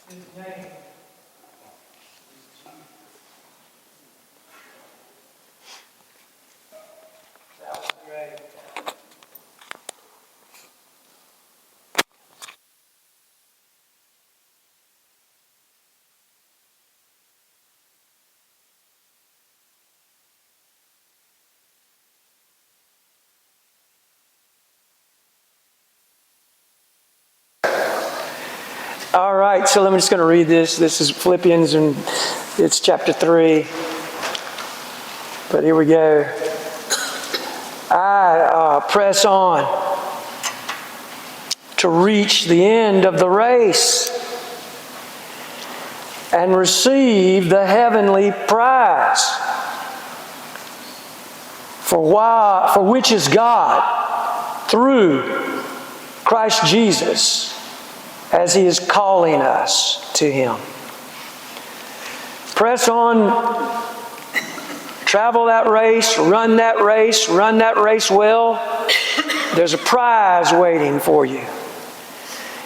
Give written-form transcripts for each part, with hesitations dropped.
His name. That was great. All right, so I'm just going to read this. This is Philippians, and it's chapter 3. But here we go. I press on to reach the end of the race and receive the heavenly prize, for which is God through Christ Jesus, as He is calling us to Him. Press on, travel that race, run that race well. There's a prize waiting for you.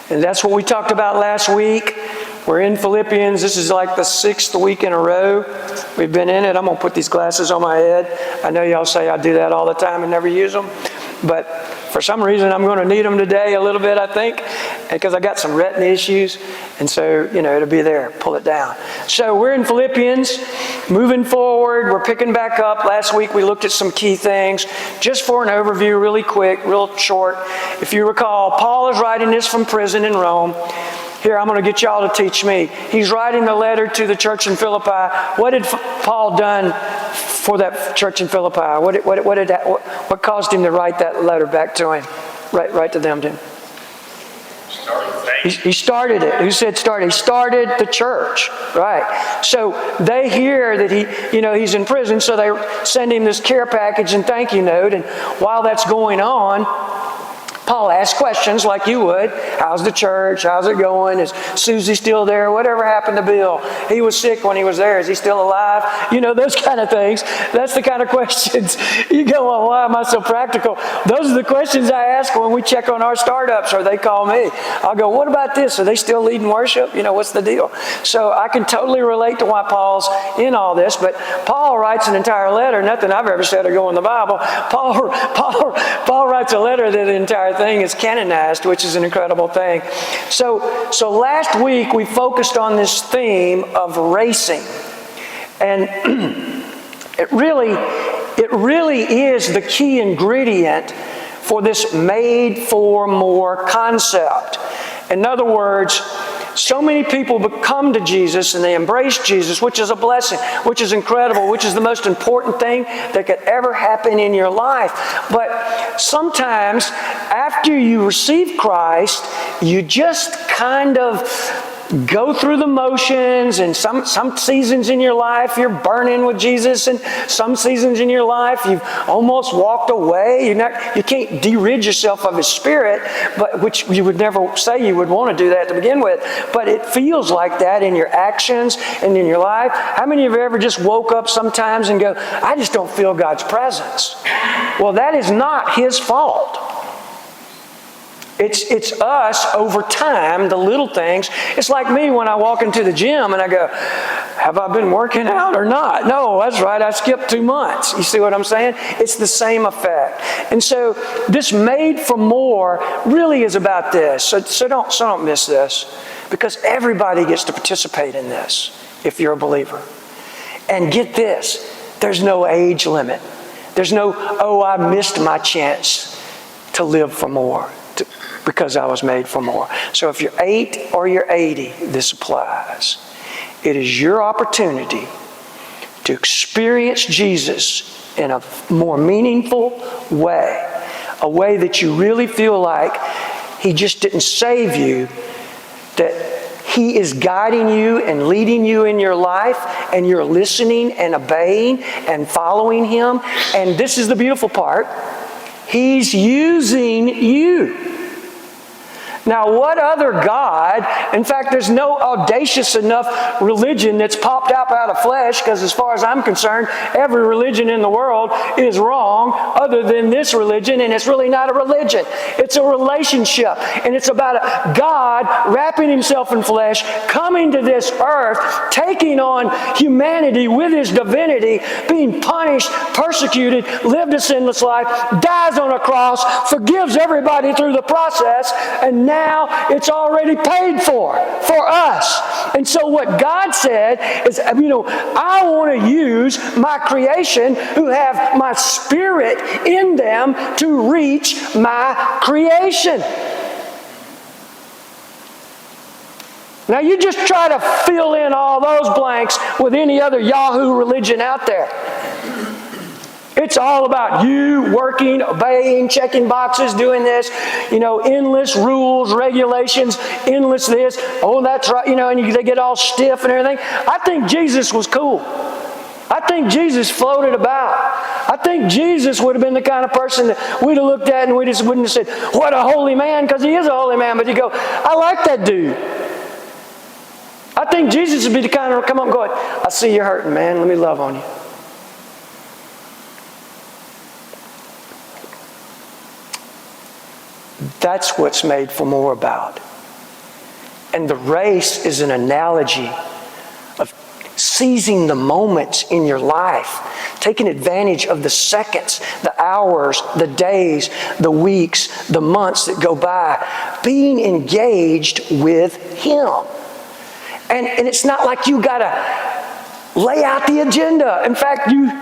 And that's what we talked about last week. We're in Philippians. This is like the 6th week in a row we've been in it. I'm going to put these glasses on my head. I know y'all say I do that all the time and never use them. But for some reason, I'm going to need them today a little bit, I think, because I got some retina issues. And so, it'll be there. Pull it down. So we're in Philippians, moving forward. We're picking back up. Last week, we looked at some key things. Just for an overview, really quick, real short. If you recall, Paul is writing this from prison in Rome. Here, I'm going to get y'all to teach me. He's writing the letter to the church in Philippi. What had Paul done for that church in Philippi? What caused him to write that letter back to him? Right to them, Tim. He started it. Who said started? He started the church, right? So they hear that he's in prison, so they send him this care package and thank you note. And while that's going on, Paul asks questions like you would. How's the church? How's it going? Is Susie still there? Whatever happened to Bill? He was sick when he was there. Is he still alive? Those kind of things. That's the kind of questions. You go, well, why am I so practical? Those are the questions I ask when we check on our startups or they call me. I'll go, what about this? Are they still leading worship? What's the deal? So I can totally relate to why Paul's in all this. But Paul writes an entire letter. Nothing I've ever said or go in the Bible. Paul writes a letter that the entire thing is canonized, which is an incredible thing. So last week we focused on this theme of racing, and it really is the key ingredient for this made for more concept. In other words, so many people come to Jesus and they embrace Jesus, which is a blessing, which is incredible, which is the most important thing that could ever happen in your life. But sometimes after you receive Christ, you just kind of go through the motions, and some seasons in your life you're burning with Jesus, and some seasons in your life you've almost walked away. You can't de-rid yourself of His Spirit, but which you would never say you would want to do that to begin with. But it feels like that in your actions and in your life. How many of you ever just woke up sometimes and go, I just don't feel God's presence? Well, that is not His fault. It's us over time, the little things. It's like me when I walk into the gym and I go, have I been working out or not? No, that's right, I skipped 2 months. You see what I'm saying? It's the same effect. And so this made for more really is about this. So don't miss this, because everybody gets to participate in this if you're a believer. And get this, there's no age limit. There's no, I missed my chance to live for more, because I was made for more. So if you're 8 or you're 80, this applies. It is your opportunity to experience Jesus in a more meaningful way, a way that you really feel like He just didn't save you, that He is guiding you and leading you in your life, and you're listening and obeying and following Him. And this is the beautiful part. He's using you. Now, what other God? In fact, there's no audacious enough religion that's popped up out of flesh, because as far as I'm concerned, every religion in the world is wrong other than this religion, and it's really not a religion. It's a relationship, and it's about a God wrapping himself in flesh, coming to this earth, taking on humanity with his divinity, being punished, persecuted, lived a sinless life, dies on a cross, forgives everybody through the process, and now it's already paid for us. And so what God said is, I want to use my creation who have my spirit in them to reach my creation. Now you just try to fill in all those blanks with any other Yahoo religion out there. It's all about you working, obeying, checking boxes, doing this, endless rules, regulations, endless this. Oh, that's right, and they get all stiff and everything. I think Jesus was cool. I think Jesus floated about. I think Jesus would have been the kind of person that we'd have looked at and we just wouldn't have said, what a holy man, because he is a holy man. But you go, I like that dude. I think Jesus would be the kind of come up and go, I see you're hurting, man. Let me love on you. That's what's made for more about. And the race is an analogy of seizing the moments in your life, taking advantage of the seconds, the hours, the days, the weeks, the months that go by, being engaged with Him. And it's not like you got to lay out the agenda. In fact, you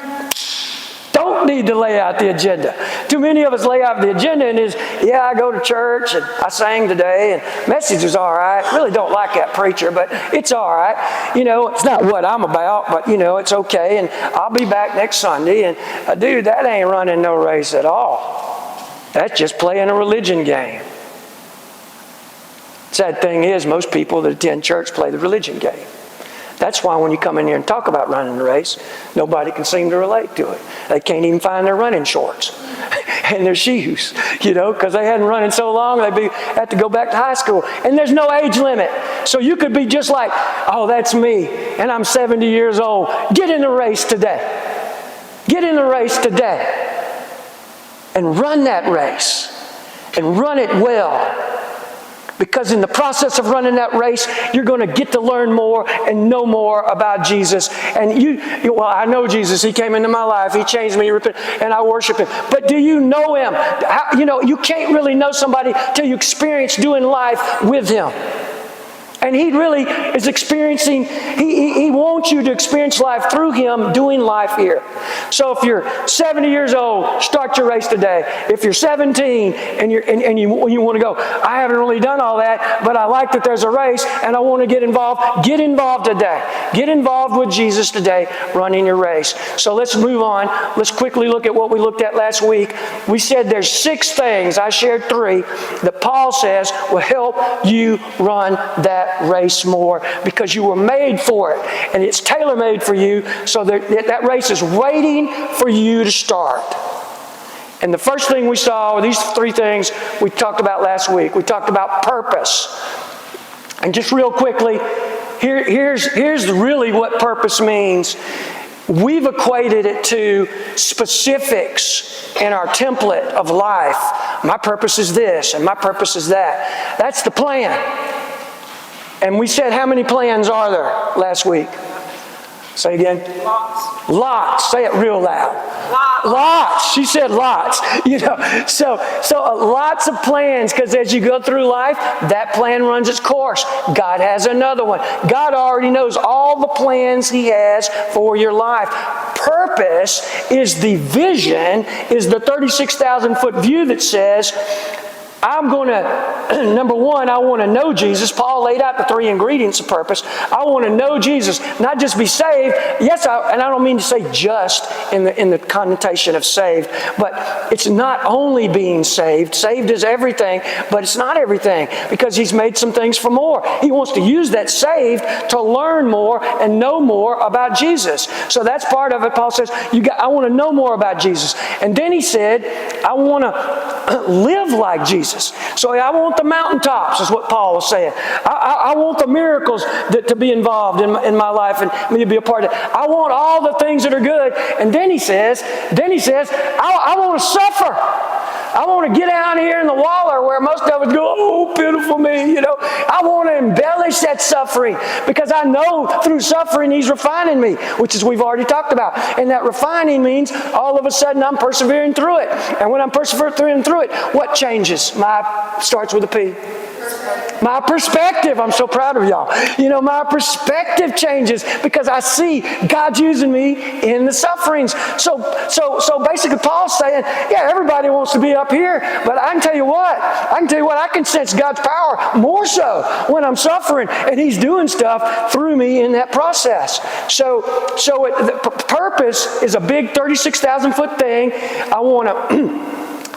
don't need to lay out the agenda. Too many of us lay out the agenda and I go to church and I sang today and message was all right. Really don't like that preacher, but it's all right. It's not what I'm about, but it's okay. And I'll be back next Sunday. And dude, that ain't running no race at all. That's just playing a religion game. Sad thing is, most people that attend church play the religion game. That's why when you come in here and talk about running the race, nobody can seem to relate to it. They can't even find their running shorts and their shoes, because they hadn't run in so long, they'd have to go back to high school. And there's no age limit. So you could be just like, oh, that's me, and I'm 70 years old. Get in the race today. Get in the race today. And run that race. And run it well. Because in the process of running that race, you're going to get to learn more and know more about Jesus. And I know Jesus. He came into my life. He changed me, and I worship Him. But do you know Him? You can't really know somebody till you experience doing life with Him. And He really is experiencing, He wants you to experience life through Him doing life here. So if you're 70 years old, start your race today. If you're 17 and you want to go, I haven't really done all that, but I like that there's a race and I want to get involved today. Get involved with Jesus today, running your race. So let's move on. Let's quickly look at what we looked at last week. We said there's 6 things, I shared 3, that Paul says will help you run that race more, because you were made for it and it's tailor-made for you, so that race is waiting for you to start. And the first thing we saw, these 3 things we talked about last week. We talked about purpose. And just real quickly, here's really what purpose means. We've equated it to specifics in our template of life. My purpose is this and my purpose is that. That's the plan. And we said, how many plans are there last week? Say again. Lots. Lots. Say it real loud. Lots. She said lots. So lots of plans, because as you go through life, that plan runs its course. God has another one. God already knows all the plans He has for your life. Purpose is the vision, is the 36,000-foot view that says, I'm going to, number one, I want to know Jesus. Paul laid out the 3 ingredients of purpose. I want to know Jesus, not just be saved. Yes, and I don't mean to say just in the connotation of saved, but it's not only being saved. Saved is everything, but it's not everything, because He's made some things for more. He wants to use that saved to learn more and know more about Jesus. So that's part of it. Paul says, I want to know more about Jesus. And then he said, I want to live like Jesus. Jesus. So I want the mountaintops, is what Paul was saying. I want the miracles to be involved in my life and me to be a part of it. I want all the things that are good. And then he says, I want to suffer. I want to get out here in the water where most of us go, oh, pitiful me, I want to embellish that suffering because I know through suffering He's refining me, which is we've already talked about. And that refining means all of a sudden I'm persevering through it. And when I'm persevering through it, what changes? Starts with a P. My perspective. I'm so proud of y'all. My perspective changes because I see God's using me in the sufferings. So basically Paul's saying, yeah, everybody wants to be up here, but I can tell you what, I can sense God's power more so when I'm suffering, and He's doing stuff through me in that process. So the purpose is a big 36,000-foot thing. I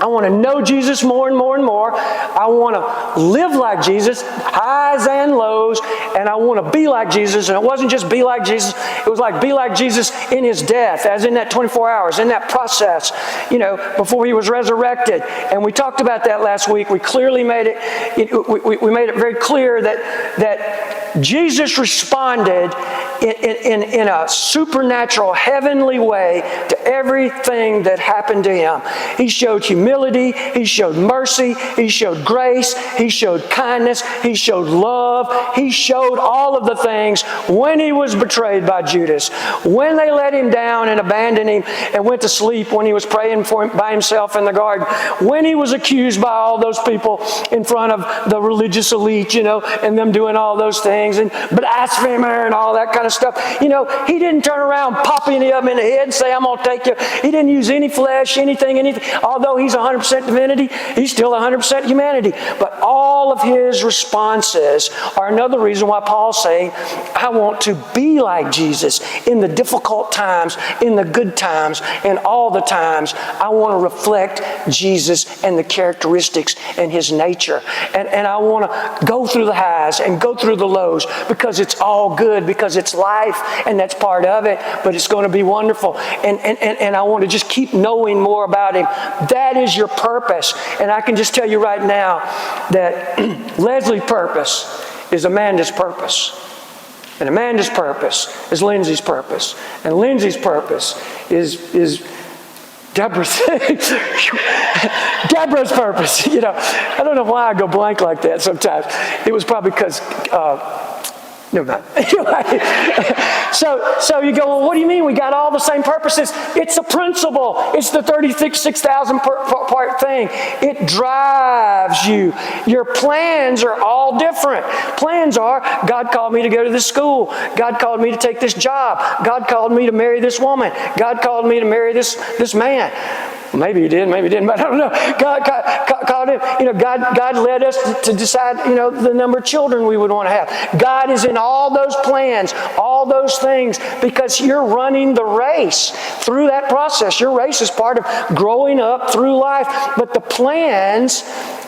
want to know Jesus more and more and more. I want to live like Jesus, highs and lows, and I want to be like Jesus. And it wasn't just be like Jesus. It was like be like Jesus in His death, as in that 24 hours, in that process, before He was resurrected. And we talked about that last week. We clearly made it, we made it very clear that Jesus responded in a supernatural, heavenly way to everything that happened to Him. He showed humility. He showed mercy. He showed grace. He showed kindness. He showed love. He showed all of the things when He was betrayed by Judas, when they let Him down and abandoned Him and went to sleep when He was praying for him by Himself in the garden, when He was accused by all those people in front of the religious elite, and them doing all those things, and blasphemer and all that kind of stuff. He didn't turn around, pop any of them in the head and say, I'm going to take you. He didn't use any flesh, anything. Although He's 100% divinity, He's still 100% humanity. But all of His responses are another reason why Paul's saying, I want to be like Jesus in the difficult times, in the good times, and all the times. I want to reflect Jesus and the characteristics and His nature. And I want to go through the highs and go through the lows because it's all good, because it's life, and that's part of it, but it's going to be wonderful. And I want to just keep knowing more about Him. That is your purpose. And I can just tell you right now that Leslie's purpose is Amanda's purpose. And Amanda's purpose is Lindsay's purpose. And Lindsay's purpose is Deborah's purpose. I don't know why I go blank like that sometimes. It was probably because never mind. So you go, well, what do you mean we got all the same purposes? It's a principle. It's the 36,000 part thing. It drives you. Your plans are all different. Plans are, God called me to go to this school. God called me to take this job. God called me to marry this woman. God called me to marry this man. Maybe He did, maybe He didn't, but I don't know. God called him. God led us to decide, the number of children we would want to have. God is in all those plans, all those things, because you're running the race through that process. Your race is part of growing up through life, but the plans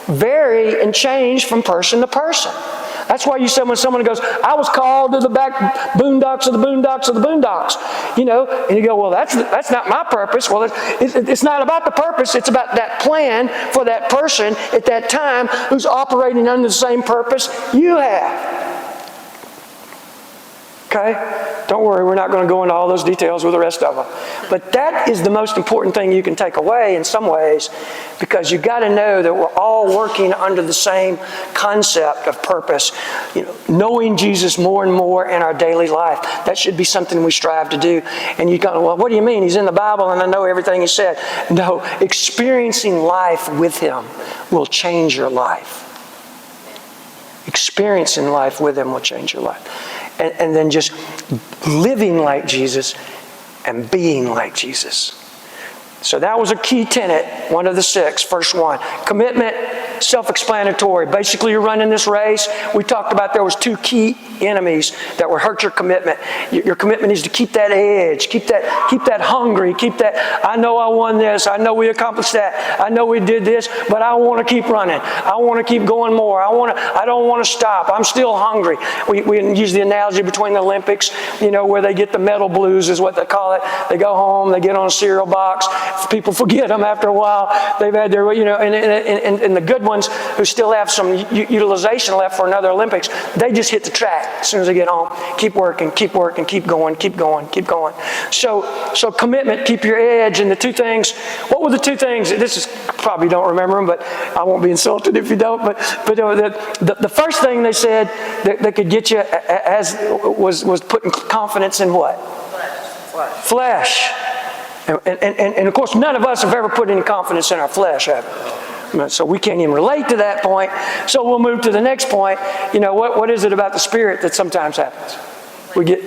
vary and change from person to person. That's why you said when someone goes, I was called to the back boondocks of the boondocks of the boondocks, and you go, well, that's not my purpose. Well, it's not about the purpose. It's about that plan for that person at that time who's operating under the same purpose you have. Okay? Don't worry, we're not going to go into all those details with the rest of them. But that is the most important thing you can take away in some ways, because you've got to know that we're all working under the same concept of purpose. Knowing Jesus more and more in our daily life. That should be something we strive to do. And you go, well, what do you mean? He's in the Bible and I know everything He said. No, experiencing life with Him will change your life. Experiencing life with Him will change your life. And then just living like Jesus and being like Jesus. So that was a key tenet, one of the 6, first one. Commitment, self-explanatory. Basically, you're running this race. We talked about there was 2 key enemies that would hurt your commitment. Your commitment is to keep that edge, keep that hungry, keep that, I know I won this, I know we accomplished that, I know we did this, but I want to keep running. I want to keep going more. I don't want to stop. I'm still hungry. We use the analogy between the Olympics, where they get the medal blues is what they call it. They go home, they get on a cereal box. People forget them after a while. They've had their, and the good ones who still have some utilization left for another Olympics, they just hit the track as soon as they get home. Keep working, keep going, keep going. So commitment, keep your edge. And the two things, what were the two things? This is, probably don't remember them, but I won't be insulted if you don't. But the first thing they said that could get you was putting confidence in what? Flesh. And of course, none of us have ever put any confidence in our flesh, have we? So we can't even relate to that point. So we'll move to the next point. You know, what is it about the Spirit that sometimes happens? We get...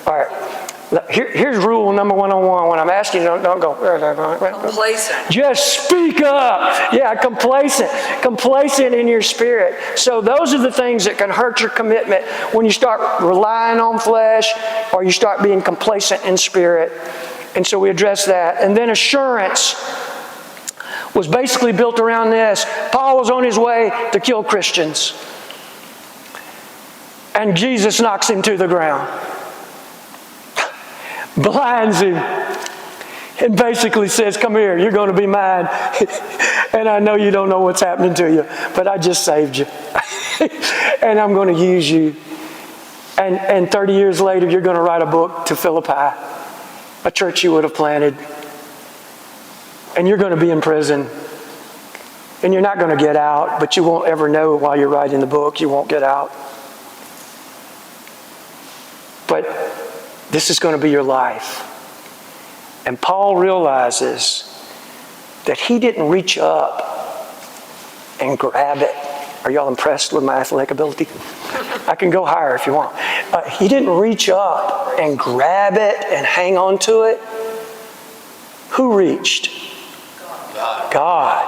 All right. Here's rule number 101. When I'm asking you, don't go. Complacent. Just speak up. Yeah, complacent. Complacent in your spirit. So those are the things that can hurt your commitment when you start relying on flesh or you start being complacent in spirit. And so we address that. And then assurance was basically built around this. Paul was on his way to kill Christians. And Jesus knocks him to the ground. Blinds him and basically says, come here, you're going to be mine. And I know you don't know what's happening to you, but I just saved you. And I'm going to use you. And 30 years later, you're going to write a book to Philippi, a church you would have planted. And you're going to be in prison. And you're not going to get out, but you won't ever know while you're writing the book. You won't get out. But this is going to be your life. And Paul realizes that he didn't reach up and grab it. Are y'all impressed with my athletic ability? I can go higher if you want. He didn't reach up and grab it and hang on to it. Who reached? God.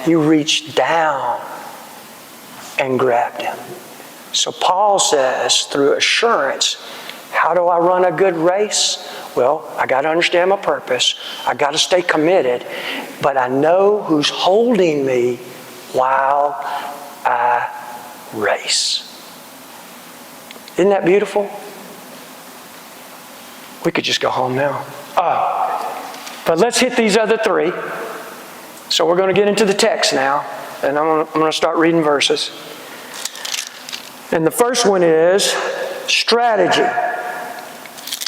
He reached down and grabbed him. So Paul says, through assurance, how do I run a good race? Well, I got to understand my purpose. I got to stay committed. But I know who's holding me while I race. Isn't that beautiful? We could just go home now. But let's hit these other three. So we're going to get into the text now. And I'm going to start reading verses. And the first one is strategy.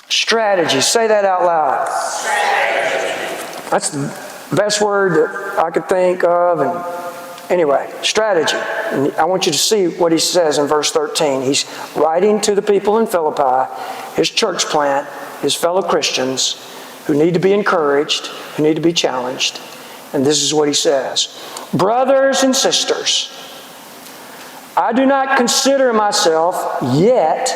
Strategy. Say that out loud. Strategy. That's the best word that I could think of. And anyway, strategy. And I want you to see what he says in verse 13. He's writing to the people in Philippi, his church plant, his fellow Christians who need to be encouraged, who need to be challenged. And this is what he says. Brothers and sisters, I do not consider myself yet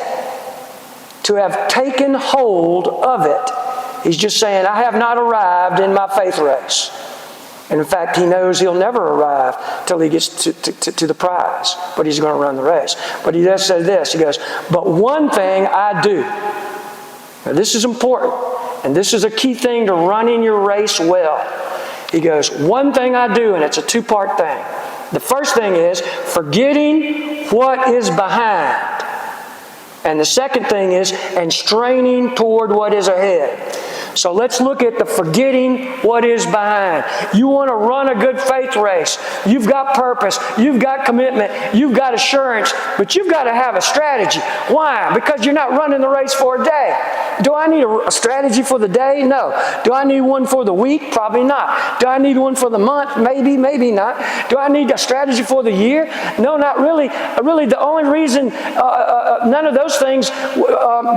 to have taken hold of it. He's just saying, I have not arrived in my faith race. And in fact, he knows he'll never arrive till he gets to the prize. But he's going to run the race. But he does say this. He goes, but one thing I do. Now this is important. And this is a key thing to running your race well. He goes, one thing I do, and it's a two-part thing. The first thing is forgetting what is behind. And the second thing is, and straining toward what is ahead. So let's look at the forgetting what is behind. You want to run a good faith race. You've got purpose. You've got commitment. You've got assurance. But you've got to have a strategy. Why? Because you're not running the race for a day. Do I need a strategy for the day? No. Do I need one for the week? Probably not. Do I need one for the month? Maybe, maybe not. Do I need a strategy for the year? No, not really. Really, the only reason, none of those things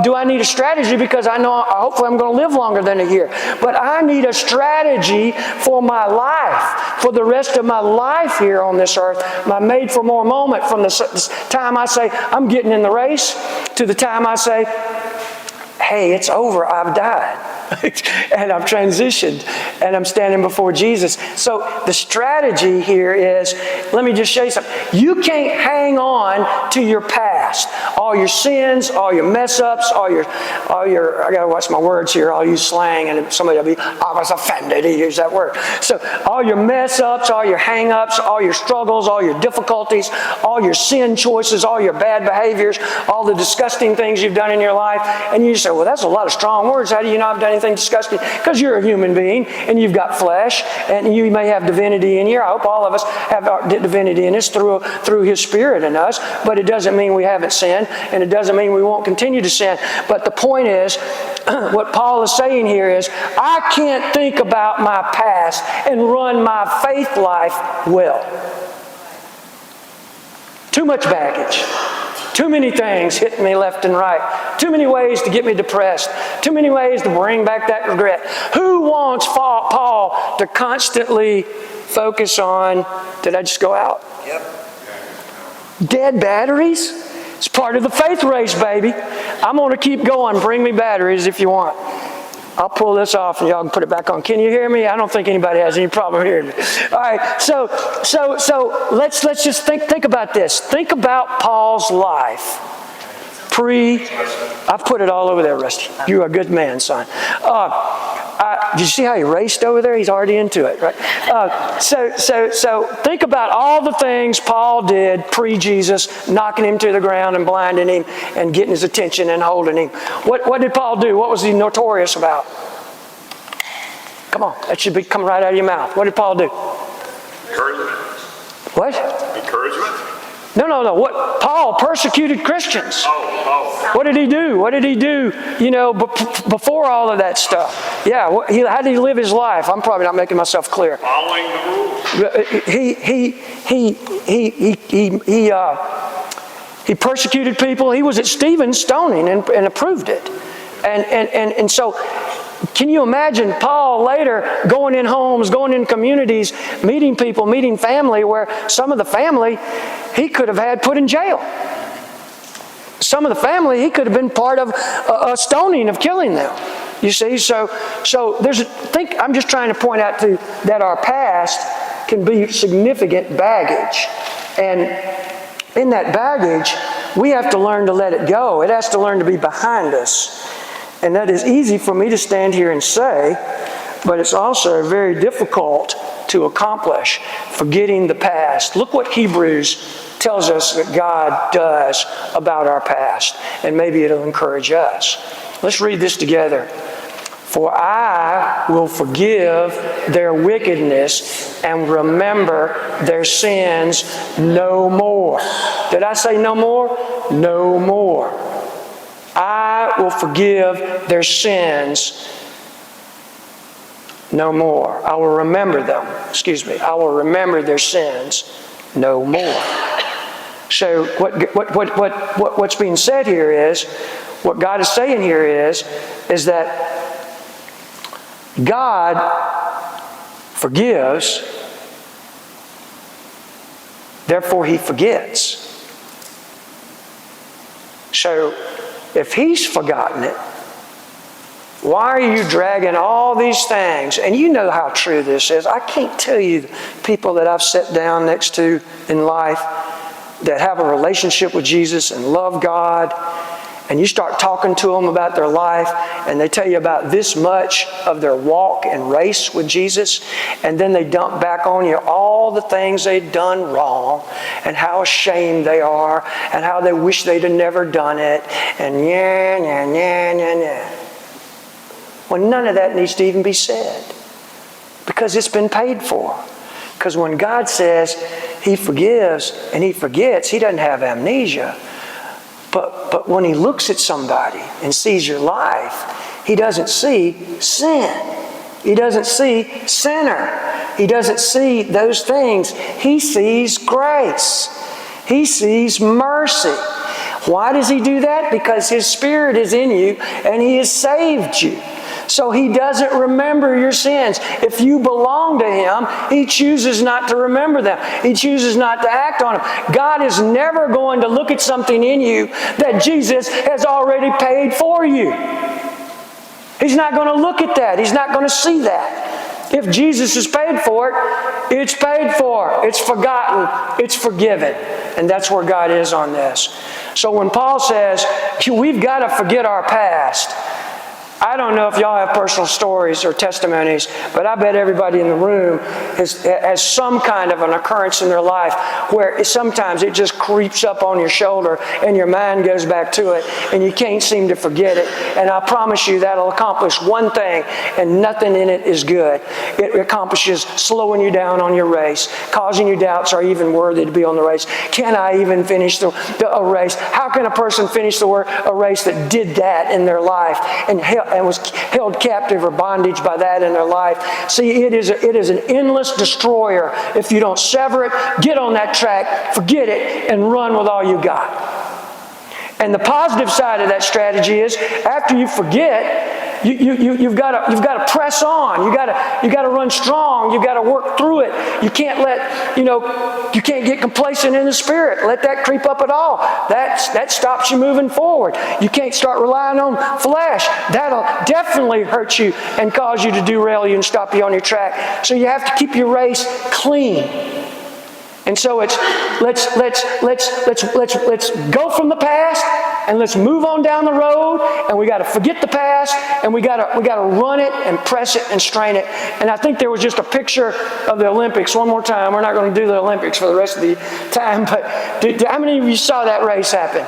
do I need a strategy, because I know hopefully I'm going to live longer than a year. But I need a strategy for my life, for the rest of my life here on this earth. My made for more moment, from the time I say I'm getting in the race to the time I say, hey, it's over, I've died. And I've transitioned and I'm standing before Jesus. So the strategy here is, let me just show you something. You can't hang on to your past. past. All your sins, all your mess-ups, all your, I gotta watch my words here, I'll use slang and somebody will be, I was offended, he used that word. So all your mess-ups, all your hang-ups, all your struggles, all your difficulties, all your sin choices, all your bad behaviors, all the disgusting things you've done in your life. And you say, well, that's a lot of strong words. How do you not have done anything disgusting? Because you're a human being and you've got flesh and you may have divinity in you. I hope all of us have our divinity in us through His Spirit in us. But it doesn't mean we haven't sinned, and it doesn't mean we won't continue to sin. But the point is, what Paul is saying here is, I can't think about my past and run my faith life well. Too much baggage. Too many things hitting me left and right. Too many ways to get me depressed. Too many ways to bring back that regret. Who wants Paul to constantly focus on, did I just go out? Yep. Dead batteries? It's part of the faith race, baby. I'm going to keep going. Bring me batteries if you want. I'll pull this off and y'all can put it back on. Can you hear me? I don't think anybody has any problem hearing me. All right, so let's just think about this. Think about Paul's life. I've put it all over there, Rusty. You're a good man, son. Did you see how he raced over there? He's already into it, right? So think about all the things Paul did pre-Jesus, knocking him to the ground and blinding him and getting his attention and holding him. What did Paul do? What was he notorious about? Come on, that should be coming right out of your mouth. What did Paul do? Encouragement. What? Encouragement? No. What? Paul persecuted Christians. Oh. What did he do? What did he do? Before all of that stuff. Yeah. How did he live his life? I'm probably not making myself clear. Following the rules. He persecuted people. He was at Stephen's stoning and approved it. And so, can you imagine Paul later going in homes, going in communities, meeting people, meeting family, where some of the family he could have had put in jail. Some of the family he could have been part of a stoning of killing them. You see, so I'm just trying to point out that our past can be significant baggage. And in that baggage, we have to learn to let it go. It has to learn to be behind us. And that is easy for me to stand here and say, but it's also very difficult to accomplish, forgetting the past. Look what Hebrews tells us that God does about our past, and maybe it'll encourage us. Let's read this together. For I will forgive their wickedness and remember their sins no more. Did I say no more? No more. I will forgive their sins no more. I will remember them. I will remember their sins no more. So what's being said here is, what God is saying here is that God forgives, therefore He forgets. So if He's forgotten it, why are you dragging all these things? And you know how true this is. I can't tell you the people that I've sat down next to in life that have a relationship with Jesus and love God, and you start talking to them about their life, and they tell you about this much of their walk and race with Jesus, and then they dump back on you all the things they'd done wrong, and how ashamed they are, and how they wish they'd have never done it, and Well, none of that needs to even be said, because it's been paid for. Because when God says He forgives and He forgets, He doesn't have amnesia. But when He looks at somebody and sees your life, He doesn't see sin. He doesn't see sinner. He doesn't see those things. He sees grace. He sees mercy. Why does He do that? Because His Spirit is in you and He has saved you. So He doesn't remember your sins. If you belong to Him, He chooses not to remember them. He chooses not to act on them. God is never going to look at something in you that Jesus has already paid for you. He's not going to look at that. He's not going to see that. If Jesus has paid for it, it's paid for. It's forgotten. It's forgiven. And that's where God is on this. So when Paul says, we've got to forget our past, I don't know if y'all have personal stories or testimonies, but I bet everybody in the room has some kind of an occurrence in their life where sometimes it just creeps up on your shoulder and your mind goes back to it and you can't seem to forget it. And I promise you that'll accomplish one thing, and nothing in it is good. It accomplishes slowing you down on your race, causing you doubts, are even worthy to be on the race? Can I even finish a race? How can a person finish a race that did that in their life and was held captive or bondage by that in their life? See, it is an endless destroyer if you don't sever it, get on that track, forget it, and run with all you got. And the positive side of that strategy is, after you forget, you've got to press on. You got to run strong. You got to work through it. You can't you can't get complacent in the spirit. Let that creep up at all. That stops you moving forward. You can't start relying on flesh. That'll definitely hurt you and cause you to derail you and stop you on your track. So you have to keep your race clean. And so it's let's go from the past and let's move on down the road, and we got to forget the past, and we got to run it and press it and strain it. And I think there was just a picture of the Olympics one more time. We're not going to do the Olympics for the rest of the time, but how many of you saw that race happen?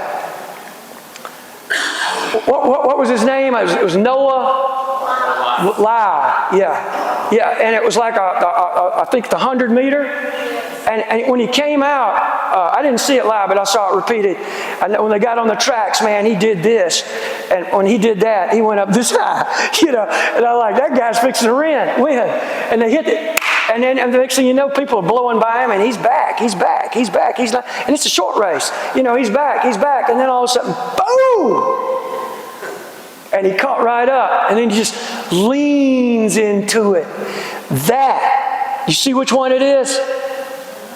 What was his name? It was Noah Lau. Yeah, and it was like I think the 100-meter. And when he came out, I didn't see it live, but I saw it repeated. And when they got on the tracks, man, he did this. And when he did that, he went up this high, And I'm like, that guy's fixing to win. And they hit it. And then the next thing you know, people are blowing by him, and he's back. He's not. And it's a short race. He's back. And then all of a sudden, boom! And he caught right up. And then he just leans into it. You see which one it is?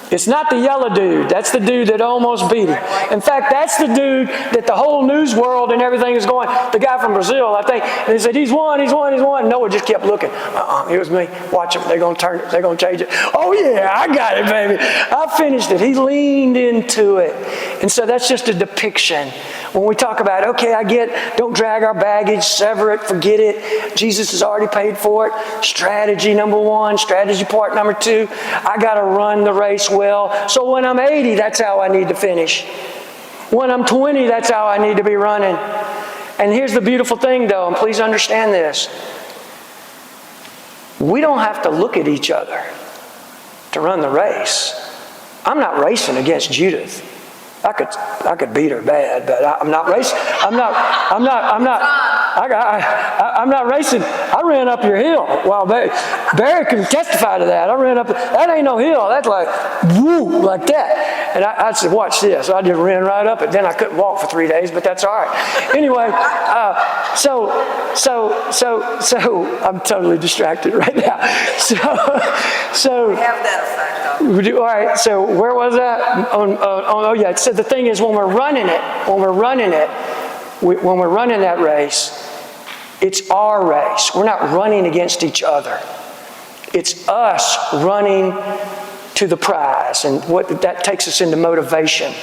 It's not the yellow dude. That's the dude that almost beat him. In fact, that's the dude that the whole news world and everything is going. The guy from Brazil, I think, and they said, he's won. Noah just kept looking. It was me. Watch him. They're going to turn it. They're going to change it. Oh, yeah, I got it, baby. I finished it. He leaned into it. And so that's just a depiction. When we talk about, don't drag our baggage, sever it, forget it. Jesus has already paid for it. Strategy number one, strategy part number two. I got to run the race well. So when I'm 80, that's how I need to finish. When I'm 20, that's how I need to be running. And here's the beautiful thing, though, and please understand this. We don't have to look at each other to run the race. I'm not racing against Judith. I could beat her bad, but I'm not racing. I'm not racing. I ran up your hill. Well, Barry can testify to that. I ran up. That ain't no hill. That's like woo, like that. And I said, watch this. I just ran right up it. Then I couldn't walk for 3 days, but that's all right. Anyway, so I'm totally distracted right now. So We have that effect. all right, so where was that? It said the thing is when we're running that race, it's our race. We're not running against each other. It's us running to the prize. And what that takes us into motivation,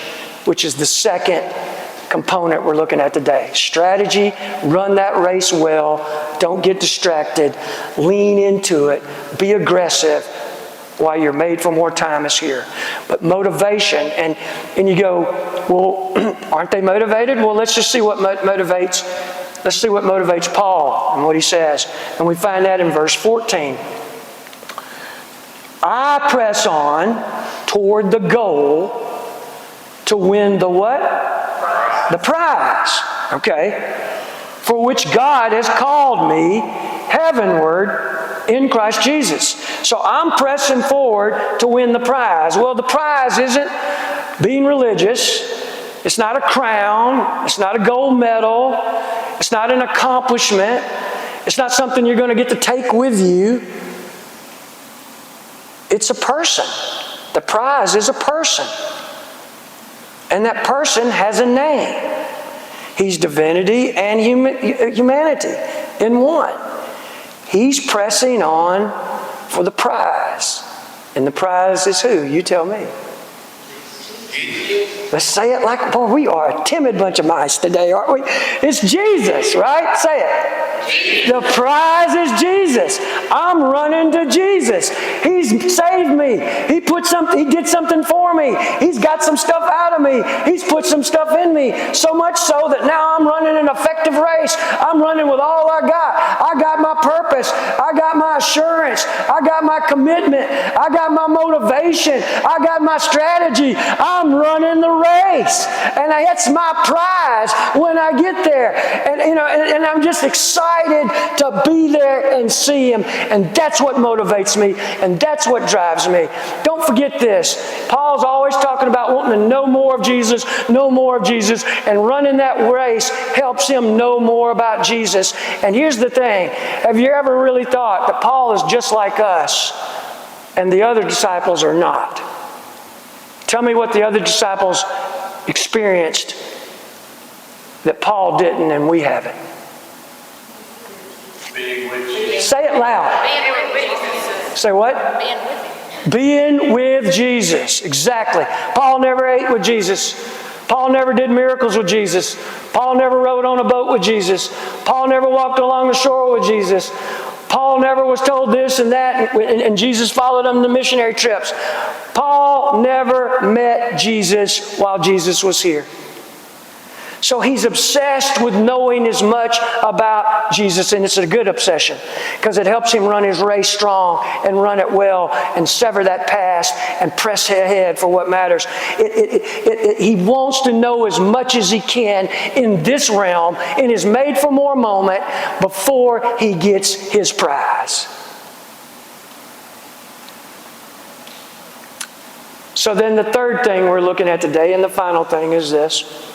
which is the second component we're looking at today. Strategy, run that race well, don't get distracted, lean into it, be aggressive. Why you're made for more time is here. But motivation, and you go, well, aren't they motivated? Well, let's just see what motivates Paul and what he says. And we find that in verse 14. I press on toward the goal to win the what? The prize. Okay. For which God has called me heavenward in Christ Jesus. So I'm pressing forward to win the prize. Well, the prize isn't being religious. It's not a crown. It's not a gold medal. It's not an accomplishment. It's not something you're going to get to take with you. It's a person. The prize is a person. And that person has a name. He's divinity and humanity in one. He's pressing on for the prize. And the prize is who? You tell me. Let's say it like, boy, we are a timid bunch of mice today, aren't we? It's Jesus, right? Say it. The prize is Jesus. I'm running to Jesus. He's saved me. He did something for me. He's got some stuff out of me. He's put some stuff in me. So much so that now I'm running an effective race. I'm running with all I got. I got my purpose. I got my assurance. I got my commitment. I got my motivation. I got my strategy. I'm running the race. And that's my prize when I get there. And I'm just excited to be there and see Him. And that's what motivates me. And that's what drives me. Don't forget this. Paul's always talking about wanting to know more of Jesus, know more of Jesus. And running that race helps him know more about Jesus. And here's the thing. Have you ever really thought that Paul is just like us and the other disciples are not? Tell me what the other disciples experienced that Paul didn't and we haven't. Being with Jesus. Say it loud. Say what? Being with Jesus. Exactly. Paul never ate with Jesus. Paul never did miracles with Jesus. Paul never rode on a boat with Jesus. Paul never walked along the shore with Jesus. Paul never was told this and that, and Jesus followed him to missionary trips. Paul never met Jesus while Jesus was here. So he's obsessed with knowing as much about Jesus, and it's a good obsession because it helps him run his race strong and run it well and sever that past and press ahead for what matters. He wants to know as much as he can in this realm, in his made-for-more moment, before he gets his prize. So then the third thing we're looking at today, and the final thing, is this.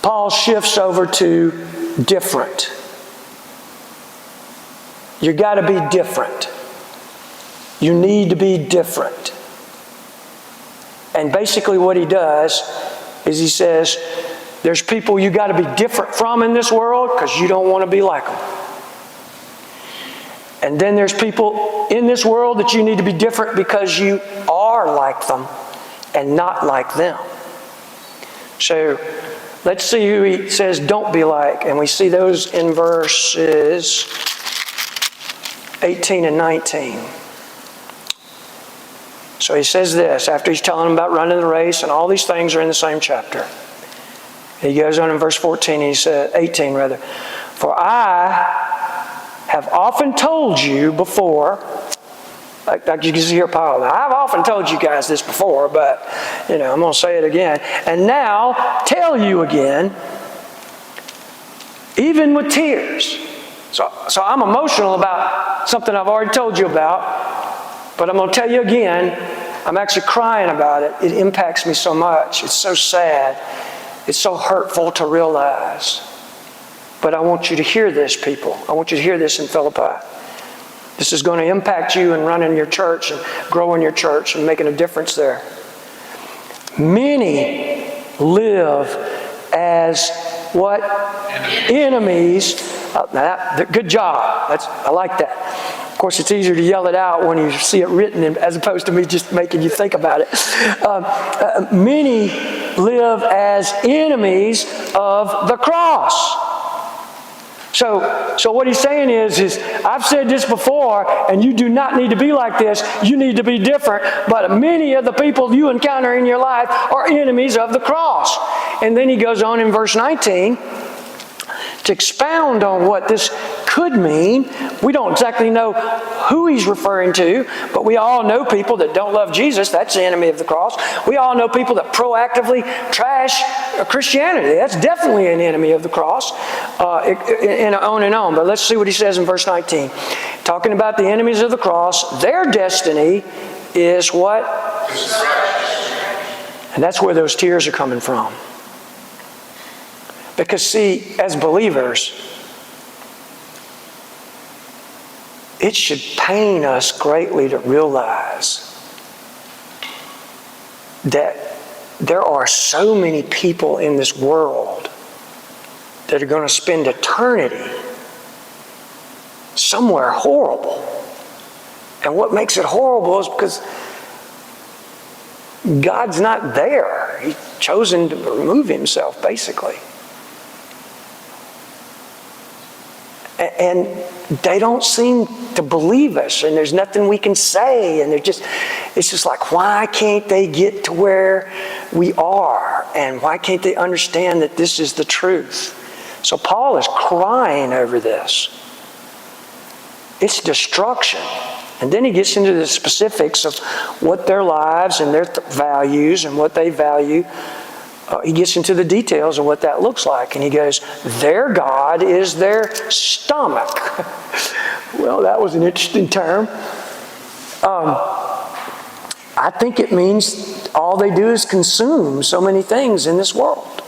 Paul shifts over to different. You got to be different. You need to be different. And basically what he does is he says, there's people you got to be different from in this world because you don't want to be like them. And then there's people in this world that you need to be different because you are like them and not like them. So let's see who he says don't be like. And we see those in verses 18 and 19. So he says this, after he's telling them about running the race, and all these things are in the same chapter. He goes on in verse 14, he said, 18 rather. For I have often told you before, like you can see here Paul, now, I've often told you guys this before, but I'm going to say it again. And now tell you again, even with tears. So I'm emotional about something I've already told you about, but I'm going to tell you again, I'm actually crying about it. It impacts me so much. It's so sad. It's so hurtful to realize. But I want you to hear this, people. I want you to hear this in Philippi. This is going to impact you in running your church and growing your church and making a difference there. Many live as what? Enemies. Good job. I like that. Of course, it's easier to yell it out when you see it written as opposed to me just making you think about it. Many live as enemies of the cross. So what he's saying is I've said this before, and you do not need to be like this. You need to be different. But many of the people you encounter in your life are enemies of the cross. And then he goes on in verse 19 to expound on what this could mean. We don't exactly know who he's referring to, but we all know people that don't love Jesus. That's the enemy of the cross. We all know people that proactively trash Christianity. That's definitely an enemy of the cross, and on and on. But let's see what he says in verse 19. Talking about the enemies of the cross, their destiny is what? And that's where those tears are coming from. Because see, as believers, it should pain us greatly to realize that there are so many people in this world that are going to spend eternity somewhere horrible. And what makes it horrible is because God's not there. He's chosen to remove himself, basically. And they don't seem to believe us, and there's nothing we can say, and it's just like, why can't they get to where we are? And why can't they understand that this is the truth? So Paul is crying over this. It's destruction. And then he gets into the specifics of what their lives and their values and what they value. He gets into the details of what that looks like. And he goes, their God is their stomach. Well, that was an interesting term. I think it means all they do is consume so many things in this world.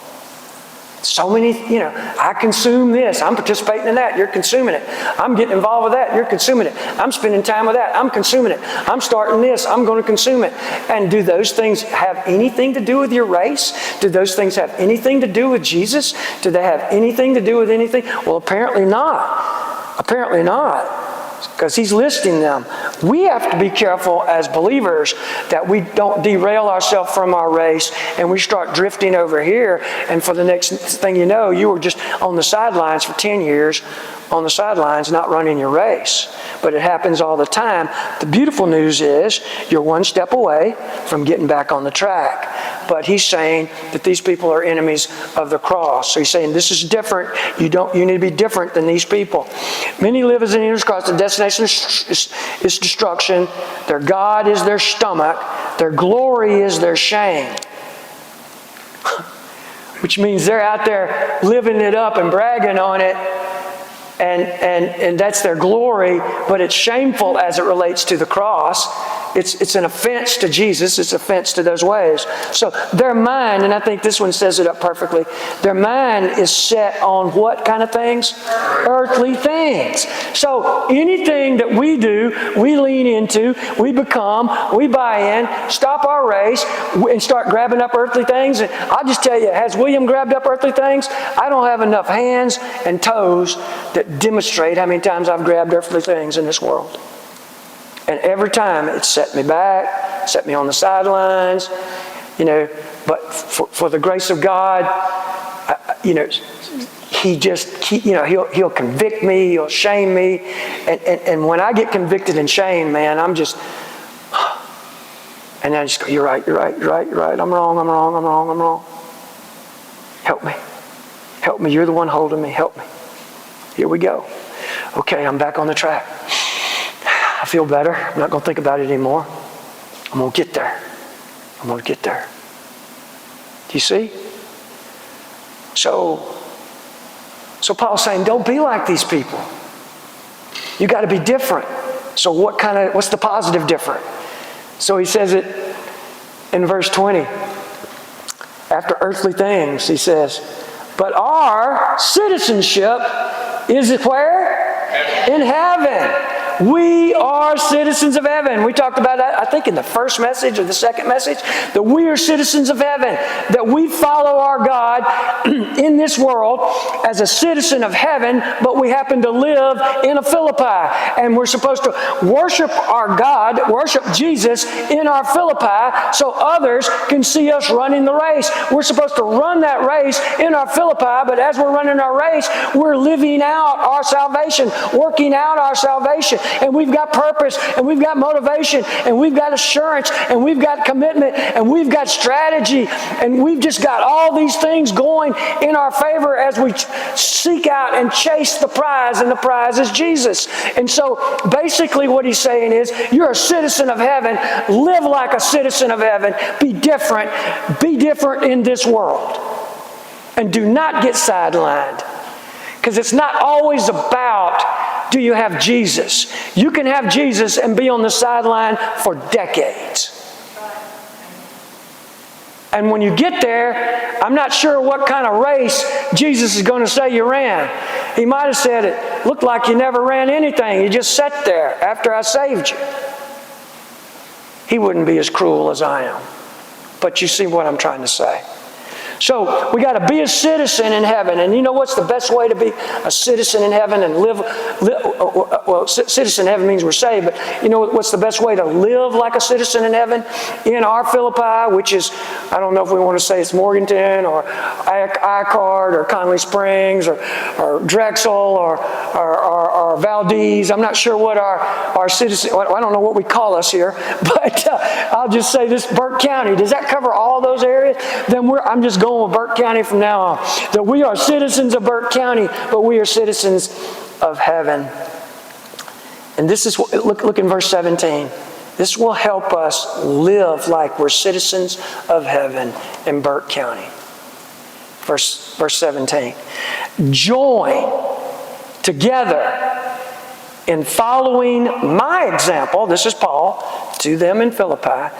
So many, I consume this. I'm participating in that. You're consuming it. I'm getting involved with that. You're consuming it. I'm spending time with that. I'm consuming it. I'm starting this. I'm going to consume it. And do those things have anything to do with your race? Do those things have anything to do with Jesus? Do they have anything to do with anything? Well, apparently not. Apparently not. Because he's listing them. We have to be careful as believers that we don't derail ourselves from our race and we start drifting over here, and for the next thing you know, you were just on the sidelines for 10 years, on the sidelines not running your race. But it happens all the time. The beautiful news is you're one step away from getting back on the track. But he's saying that these people are enemies of the cross. So he's saying this is different. You need to be different than these people. Many live as enemies of the cross. The destination is destruction. Their God is their stomach. Their glory is their shame. Which means they're out there living it up and bragging on it. And that's their glory, but it's shameful as it relates to the cross. It's an offense to Jesus. It's an offense to those ways. So their mind, and I think this one says it up perfectly, their mind is set on what kind of things? Earthly things. So anything that we do, we lean into, we become, we buy in, stop our race, and start grabbing up earthly things. And I'll just tell you, has William grabbed up earthly things? I don't have enough hands and toes that demonstrate how many times I've grabbed earthly things in this world. And every time it's set me back, set me on the sidelines, but for the grace of God, he'll convict me, he'll shame me. And when I get convicted and shamed, man, I'm just, and I just go, you're right, I'm wrong. Help me, you're the one holding me, help me. Here we go. Okay, I'm back on the track. I feel better. I'm not going to think about it anymore. I'm going to get there. Do you see? So Paul's saying, don't be like these people. You got to be different. So what's the positive different? So he says it in verse 20. After earthly things, he says, but our citizenship is it where? In heaven. We are citizens of heaven. We talked about that, I think, in the first message or the second message, that we are citizens of heaven, that we follow our God in this world as a citizen of heaven, but we happen to live in a Philippi. And we're supposed to worship our God, worship Jesus in our Philippi so others can see us running the race. We're supposed to run that race in our Philippi, but as we're running our race, we're living out our salvation, working out our salvation. And we've got purpose, and we've got motivation, and we've got assurance, and we've got commitment, and we've got strategy, and we've just got all these things going in our favor as we seek out and chase the prize, and the prize is Jesus. And so basically what he's saying is, you're a citizen of heaven, live like a citizen of heaven, be different in this world, and do not get sidelined. Because it's not always about, do you have Jesus? You can have Jesus and be on the sideline for decades. And when you get there, I'm not sure what kind of race Jesus is going to say you ran. He might have said it looked like you never ran anything. You just sat there after I saved you. He wouldn't be as cruel as I am. But you see what I'm trying to say. So we got to be a citizen in heaven. And you know what's the best way to be a citizen in heaven and live citizen in heaven means we're saved, but you know what's the best way to live like a citizen in heaven? In our Philippi, which is, I don't know if we want to say it's Morganton or Icard or Conley Springs or Drexel or Valdez. I'm not sure what our citizen, I don't know what we call us here, but I'll just say this, Burke County. Does that cover all those areas? Then I'm just going with Burke County from now on. That we are citizens of Burke County, but we are citizens of heaven. And this is, look in verse 17. This will help us live like we're citizens of heaven in Burke County. Verse 17. Join together in following my example. This is Paul to them in Philippi.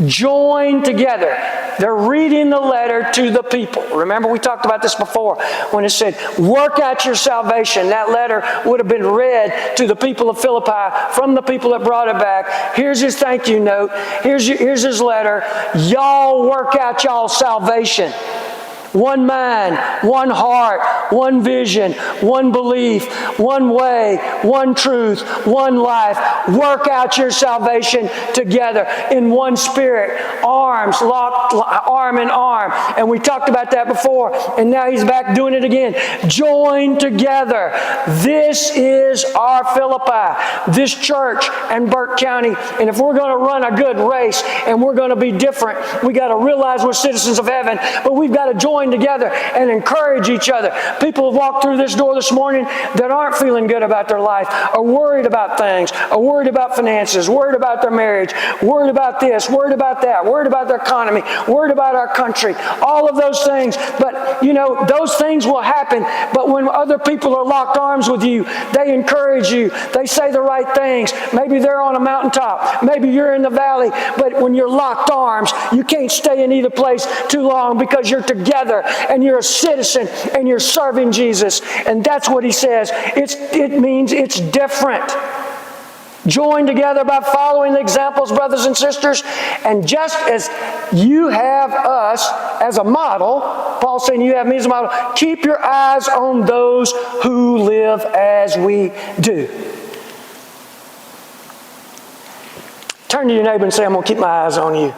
Join together. They're reading the letter to the people. Remember, we talked about this before when it said, work out your salvation. That letter would have been read to the people of Philippi from the people that brought it back. Here's his thank you note. Here's his letter. Y'all work out y'all's salvation. One mind, one heart, one vision, one belief, one way, one truth, one life. Work out your salvation together in one spirit, arms locked, arm in arm. And we talked about that before, and now he's back doing it again. Join together. This is our Philippi, this church and Burke County. And if we're going to run a good race and we're going to be different, we got to realize we're citizens of heaven, but we've got to join together and encourage each other. People have walked through this door this morning that aren't feeling good about their life, are worried about things, are worried about finances, worried about their marriage, worried about this, worried about that, worried about their economy, worried about our country, all of those things. But, you know, those things will happen. But when other people are locked arms with you, they encourage you. They say the right things. Maybe they're on a mountaintop. Maybe you're in the valley. But when you're locked arms, you can't stay in either place too long because you're together and you're a citizen and you're serving Jesus. And that's what he says. It means it's different. Join together by following the examples, brothers and sisters. And just as you have us as a model, Paul's saying you have me as a model, keep your eyes on those who live as we do. Turn to your neighbor and say, I'm going to keep my eyes on you.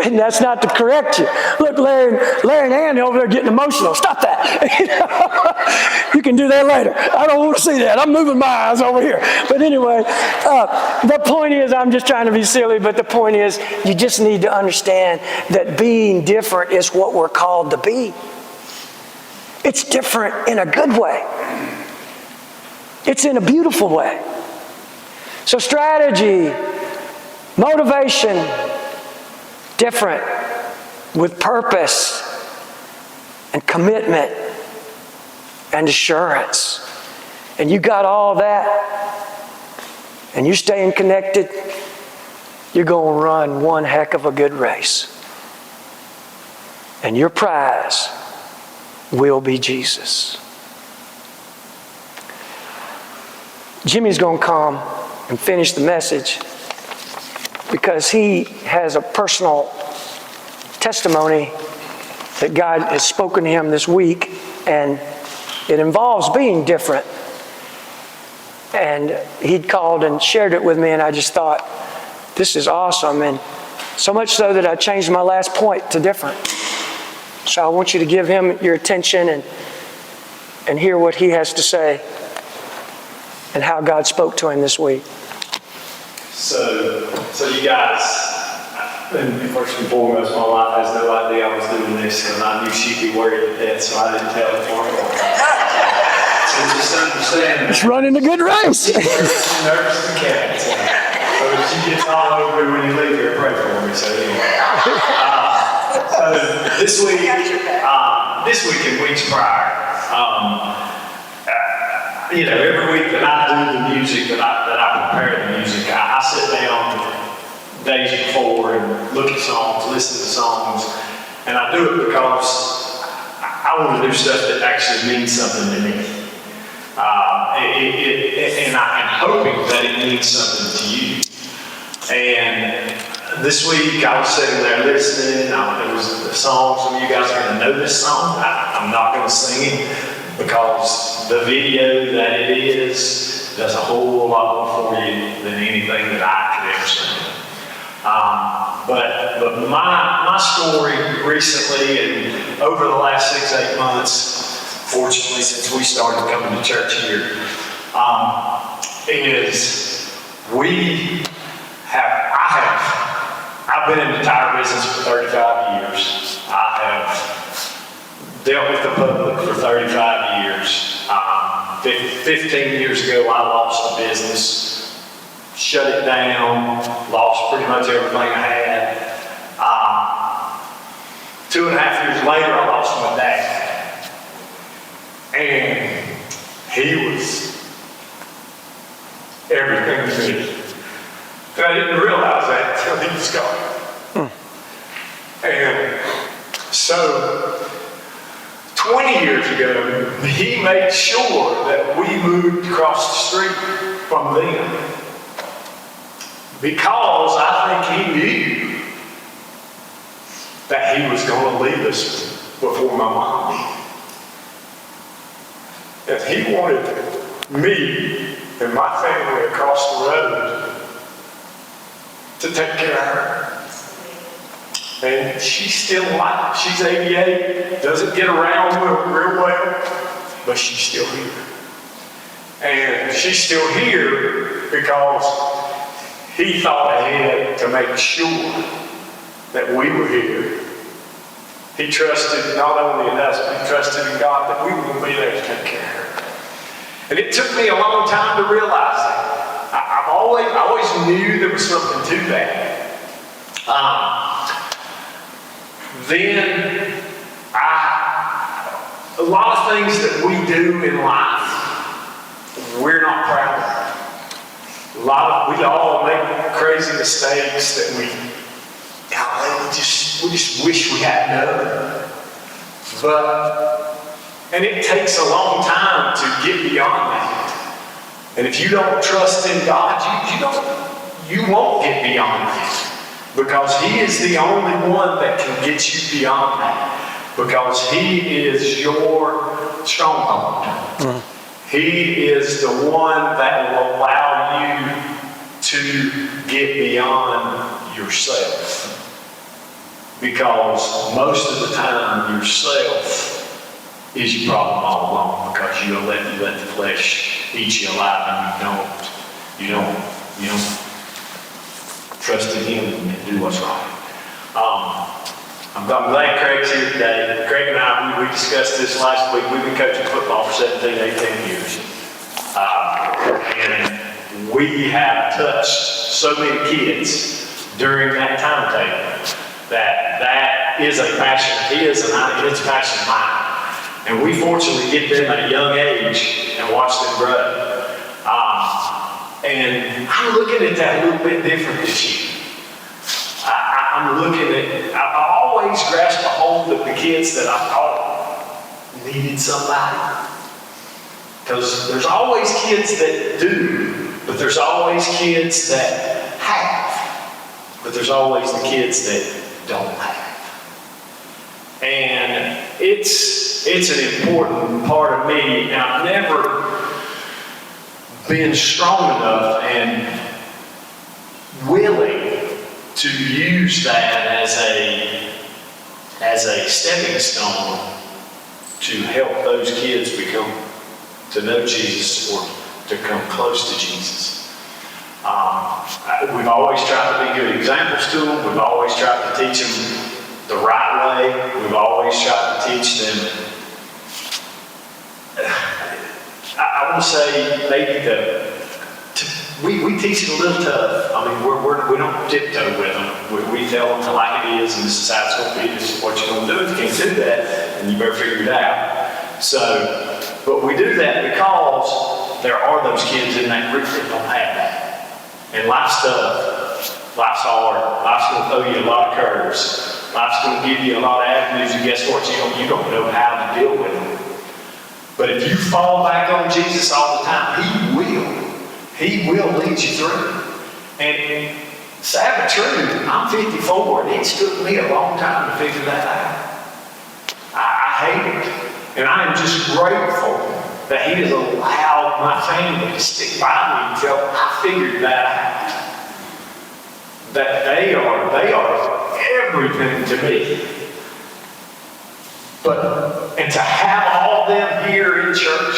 And that's not to correct you. Look, Larry and Andy over there getting emotional. Stop that. You can do that later. I don't want to see that. I'm moving my eyes over here. But anyway, the point is, I'm just trying to be silly, but the point is, you just need to understand that being different is what we're called to be. It's different in a good way. It's in a beautiful way. So strategy, motivation, different, with purpose and commitment and assurance. And you got all that, and you're staying connected, you're going to run one heck of a good race. And your prize will be Jesus. Jimmy's going to come and finish the message, because he has a personal testimony that God has spoken to him this week, and it involves being different. And he'd called and shared it with me, and I just thought, this is awesome. And so much so that I changed my last point to different. So I want you to give him your attention and hear what he has to say and how God spoke to him this week. So you guys, and first and foremost, my wife has no idea I was doing this, and I knew she'd be worried to death, so I didn't tell her for her. So just understand. It's running a good race. She's nervous as a cat. So if she gets all over when you leave here, pray for me. So anyway. So this week and weeks prior, every week that I do the music, that I prepare the music, I sit down days before and look at songs, listen to songs, and I do it because I want to do stuff that actually means something to me. And I'm hoping that it means something to you. And this week I was sitting there listening. It was a song. Some of you guys are going to know this song. I'm not going to sing it. because the video that it is does a whole lot more for you than anything that I could ever say. But my story recently and over the last 6-8 months, fortunately since we started coming to church here, is I've been in the tire business for 35 years. I have dealt with the public for 35 years. 15 years ago, I lost the business, shut it down, lost pretty much everything I had. 2.5 years later, I lost my dad. And he was everything to me. And I didn't realize that until he was gone. And so, 20 years ago, he made sure that we moved across the street from them. Because I think he knew that he was going to leave us before my mom did. And he wanted me and my family across the road to take care of her. And she's still alive. She's 88, doesn't get around real well, but she's still here. And she's still here because he thought ahead to make sure that we were here. He trusted not only in us, but he trusted in God that we were going to be there to take care of her. And it took me a long time to realize that. I always knew there was something to that. Then a lot of things that we do in life, we're not proud of. We all make crazy mistakes that we just wish we hadn't done. And it takes a long time to get beyond that. And if you don't trust in God, you won't get beyond that. Because He is the only one that can get you beyond that. Because He is your stronghold. He is the one that will allow you to get beyond yourself. Because most of the time, yourself is your problem all along. Because you let the flesh eat you alive, and you don't trust in Him and do what's right. I'm glad Craig's here today. Craig and I, we discussed this last week. We've been coaching football for 17, 18 years. And we have touched so many kids during that timetable that is a passion of his and it's a passion of mine. And we fortunately get them at a young age and watch them grow. And I'm looking at that a little bit different this year. I always grasp a hold of the kids that I thought needed somebody. Because there's always kids that do, but there's always kids that have. But there's always the kids that don't have. And it's an important part of me. And I've never been strong enough and willing to use that as a stepping stone to help those kids to know Jesus or to come close to Jesus. We've always tried to be good examples to them. We've always tried to teach them the right way. We've always tried to teach them. I want to say maybe we teach it a little tough. I mean, we don't tiptoe with them. We tell them to like it is, and this is how it's going to be. This is what you're going to do. If you can't do that, then you better figure it out. But we do that because there are those kids in that group that don't have that. And life's tough. Life's hard. Life's going to throw you a lot of curves. Life's going to give you a lot of avenues, and guess what? You don't know how to deal with them. But if you fall back on Jesus all the time, He will lead you through. And sad but true, I'm 54, and it's took me a long time to figure that out. I hate it. And I am just grateful that He has allowed my family to stick by me until I figured that out. That they are everything to me. And to have all them here in church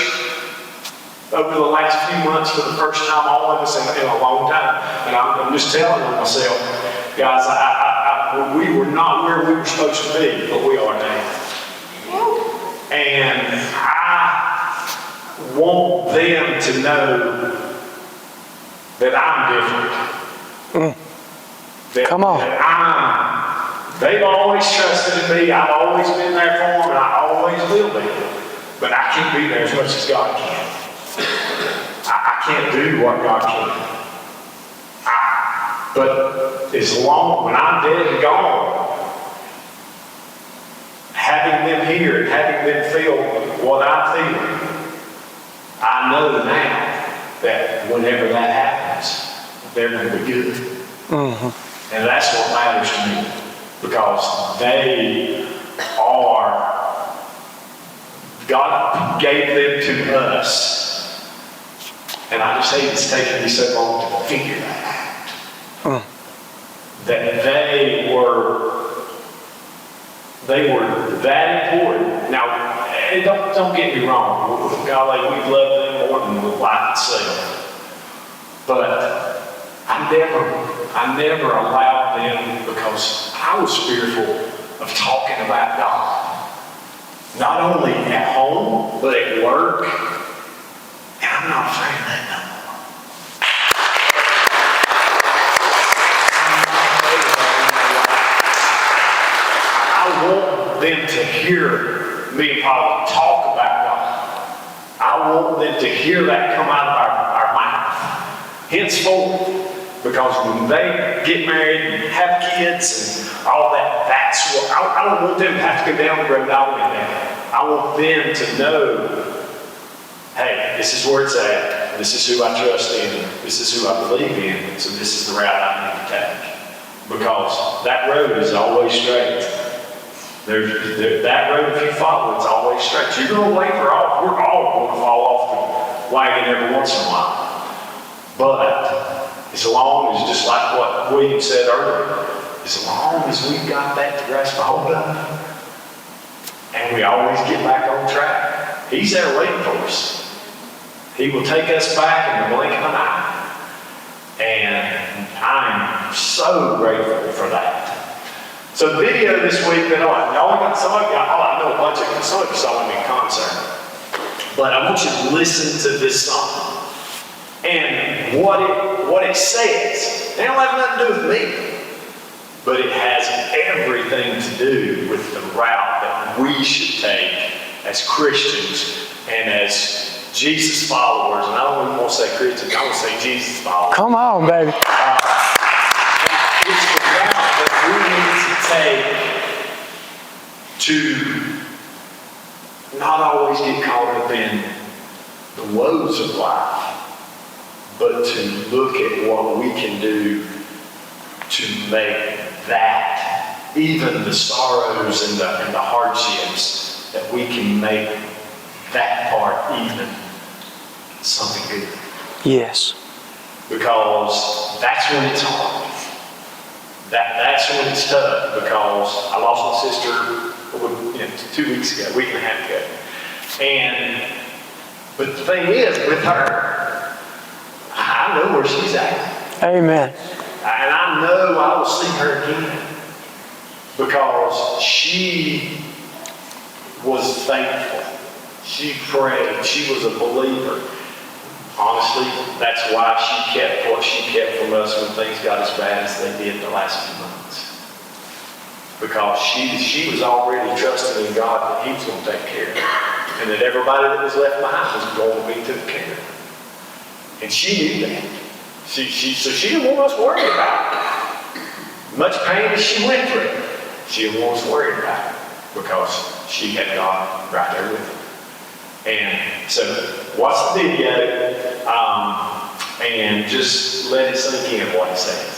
over the last few months for the first time, all of us in a long time. And I'm just telling myself, guys, we were not where we were supposed to be, but we are now. And I want them to know that I'm different. Come on. They've always trusted in me. I've always been there for them, and I always will be. But I can't be there as much as God can. I can't do what God can. But as long, when I'm dead and gone, having them here and having them feel what I'm feeling, I know now that whenever that happens, they're going to be good. Mm-hmm. And that's what matters to me, because they are, God gave them to us. And I just hate it's taken me so long to figure that out. That they were that important. Now, don't get me wrong. Golly, we love them more than the life itself. But I never allowed them, because I was fearful of talking about God. Not only at home, but at work. And I'm not afraid of that no more. I want them to hear me and Paul talk about God. I want them to hear that come out of our mouth. Henceforth, because when they get married and have kids and all that, that's what, I don't want them to have to go down the road I went down. I want them to know, hey, this is where it's at. This is who I trust in. This is who I believe in. So this is the route I need to take. Because that road is always straight. That road, if you follow, it's always straight. You're going to waver off. We're all going to fall off the wagon every once in a while. But as long as, just like what William said earlier, as long as we've got that to grasp a hold of, and we always get back on track, He's there waiting for us. He will take us back in the blink of an eye. And I'm so grateful for that. So the video this week that I know a bunch of you, some of you saw him in concert. But I want you to listen to this song. And what it says, it don't have nothing to do with me, but it has everything to do with the route that we should take as Christians and as Jesus followers. And I don't even want to say Christians, I want to say Jesus followers. Come on, baby. It's the route that we need to take to not always get caught up in the woes of life, but to look at what we can do to make that, even the sorrows and the hardships, that we can make that part even something good. Yes. Because that's when it's hard. That's when it's tough, because I lost my sister 2 weeks ago, a week and a half ago. But the thing is, with her, I know where she's at. Amen. And I know I will see her again, because she was faithful. She prayed. She was a believer. Honestly, that's why she kept what she kept from us when things got as bad as they did the last few months. Because she was already trusting in God that He was going to take care of her. And that everybody that was left behind was going to be taken care of. And she knew that. So she didn't want us worried about it. Much pain as she went through, she didn't want us worried about it, because she had God right there with her. And so watch the video and just let it sink in what it says.